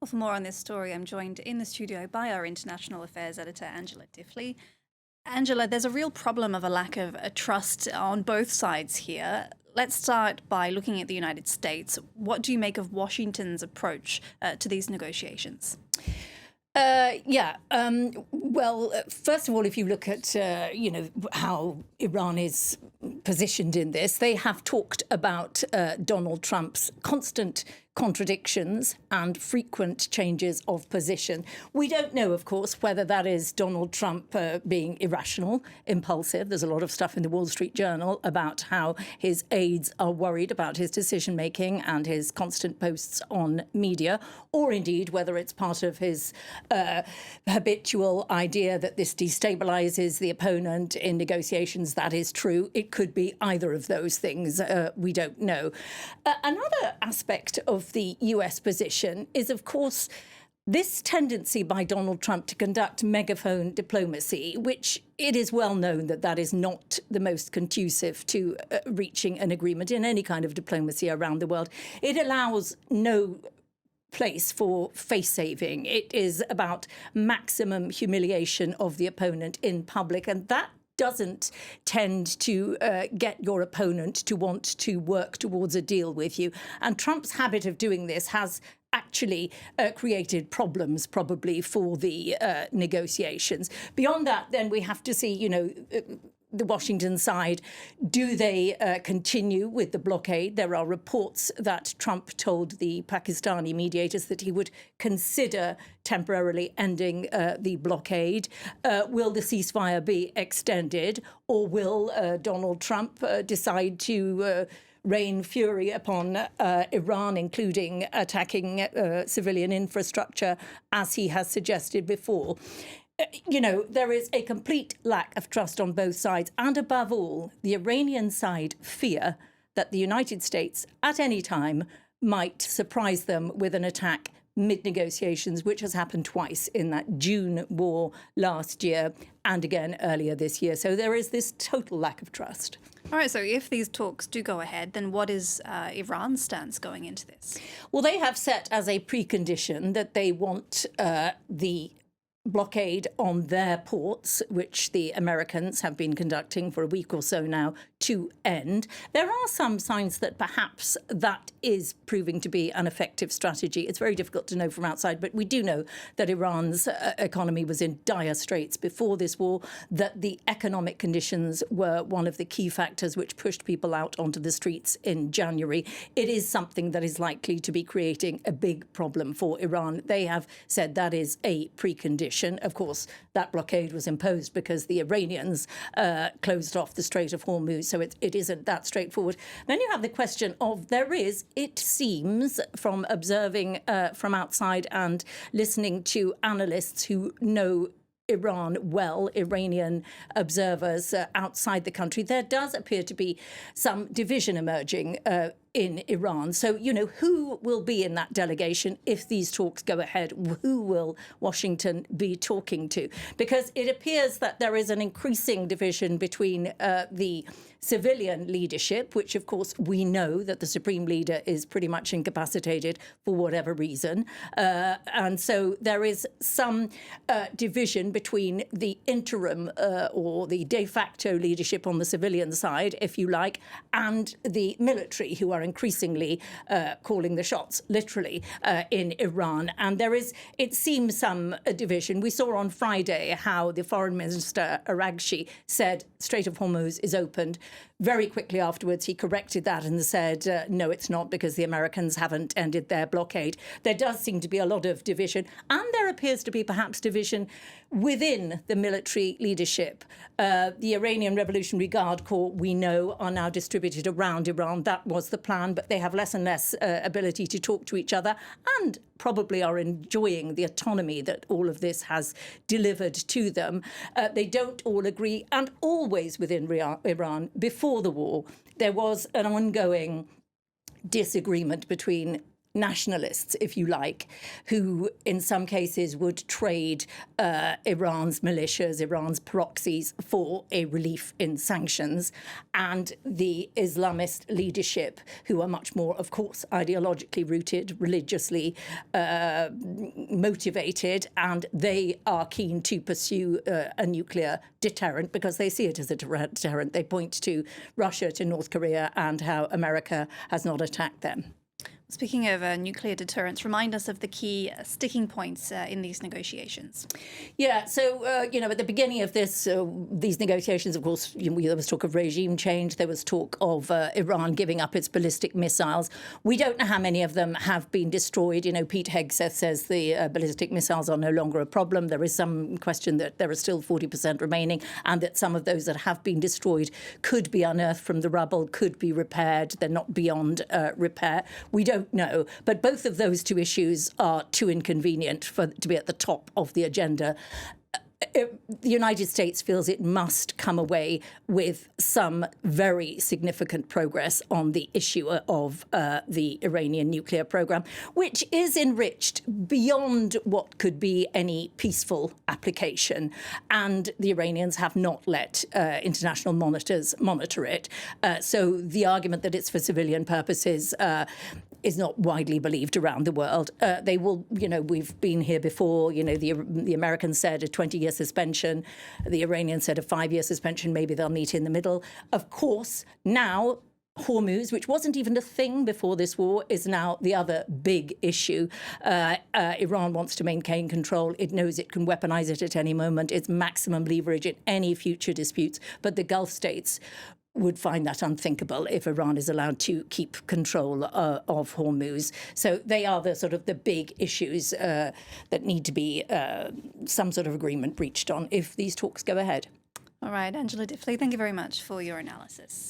Well, for more on this story, I'm joined in the studio by our international affairs editor, Angela Diffley. Angela, there's a real problem of a lack of trust on both sides here. Let's start by looking at the United States. What do you make of Washington's approach to these negotiations? Well, first of all, if you look at, how Iran is positioned in this, they have talked about Donald Trump's constant contradictions and frequent changes of position. We don't know, of course, whether that is Donald Trump being irrational, impulsive. There's a lot of stuff in the Wall Street Journal about how his aides are worried about his decision-making and his constant posts on media, or indeed whether it's part of his habitual idea that this destabilizes the opponent in negotiations. That is true. It could be either of those things. We don't know. Another aspect of the US position is, of course, this tendency by Donald Trump to conduct megaphone diplomacy, which it is well known that that is not the most conducive to reaching an agreement in any kind of diplomacy around the world. It allows no place for face-saving. It is about maximum humiliation of the opponent in public, and that doesn't tend to get your opponent to want to work towards a deal with you. And Trump's habit of doing this has actually created problems probably for the negotiations. Beyond that, then we have to see, the Washington side, do they continue with the blockade? There are reports that Trump told the Pakistani mediators that he would consider temporarily ending the blockade. Will the ceasefire be extended, or will Donald Trump decide to rain fury upon Iran, including attacking civilian infrastructure, as he has suggested before? There is a complete lack of trust on both sides. And above all, the Iranian side fear that the United States at any time might surprise them with an attack mid-negotiations, which has happened twice in that June war last year and again earlier this year. So there is this total lack of trust. All right, so if these talks do go ahead, then what is Iran's stance going into this? Well, they have set as a precondition that they want the blockade on their ports, which the Americans have been conducting for a week or so now, to end. There are some signs that perhaps that is proving to be an effective strategy. It's very difficult to know from outside, but we do know that Iran's economy was in dire straits before this war, that the economic conditions were one of the key factors which pushed people out onto the streets in January. It is something that is likely to be creating a big problem for Iran. They have said that is a precondition. Of course, that blockade was imposed because the Iranians closed off the Strait of Hormuz, so it isn't that straightforward. Then you have the question of it seems, from observing from outside and listening to analysts who know Iran well, Iranian observers outside the country, there does appear to be some division emerging in Iran. So, who will be in that delegation if these talks go ahead? Who will Washington be talking to? Because it appears that there is an increasing division between the civilian leadership, which, of course, we know that the supreme leader is pretty much incapacitated for whatever reason. And so there is some division between the interim or the de facto leadership on the civilian side, if you like, and the military, who are increasingly calling the shots, literally, in Iran. And there is, it seems, some division. We saw on Friday how the Foreign Minister Araghchi said Strait of Hormuz is opened. Very quickly afterwards, he corrected that and said, no, it's not, because the Americans haven't ended their blockade. There does seem to be a lot of division, and there appears to be perhaps division within the military leadership. The Iranian Revolutionary Guard Corps, we know, are now distributed around Iran. That was the plan, but they have less and less ability to talk to each other, and probably are enjoying the autonomy that all of this has delivered to them. They don't all agree, and always within Iran, before the war, there was an ongoing disagreement between nationalists, if you like, who in some cases would trade Iran's militias, Iran's proxies for a relief in sanctions, and the Islamist leadership, who are much more, of course, ideologically rooted, religiously motivated, and they are keen to pursue a nuclear deterrent because they see it as a deterrent. They point to Russia, to North Korea, and how America has not attacked them. Speaking of nuclear deterrence, remind us of the key sticking points in these negotiations. Yeah, so, at the beginning of these negotiations, of course, there was talk of regime change. There was talk of Iran giving up its ballistic missiles. We don't know how many of them have been destroyed. Pete Hegseth says the ballistic missiles are no longer a problem. There is some question that there are still 40% remaining, and that some of those that have been destroyed could be unearthed from the rubble, could be repaired. They're not beyond repair. We don't know. But both of those two issues are too inconvenient to be at the top of the agenda. The United States feels it must come away with some very significant progress on the issue of the Iranian nuclear program, which is enriched beyond what could be any peaceful application. And the Iranians have not let international monitors monitor it. So the argument that it's for civilian purposes is not widely believed around the world. They will, we've been here before, the Americans said a 20-year suspension, the Iranians said a 5-year suspension, maybe they'll meet in the middle. Of course, now Hormuz, which wasn't even a thing before this war, is now the other big issue. Iran wants to maintain control. It knows it can weaponize it at any moment. It's maximum leverage in any future disputes. But the Gulf states would find that unthinkable if Iran is allowed to keep control of Hormuz. So they are the big issues that need to be some sort of agreement reached on if these talks go ahead. All right, Angela Diffley, thank you very much for your analysis.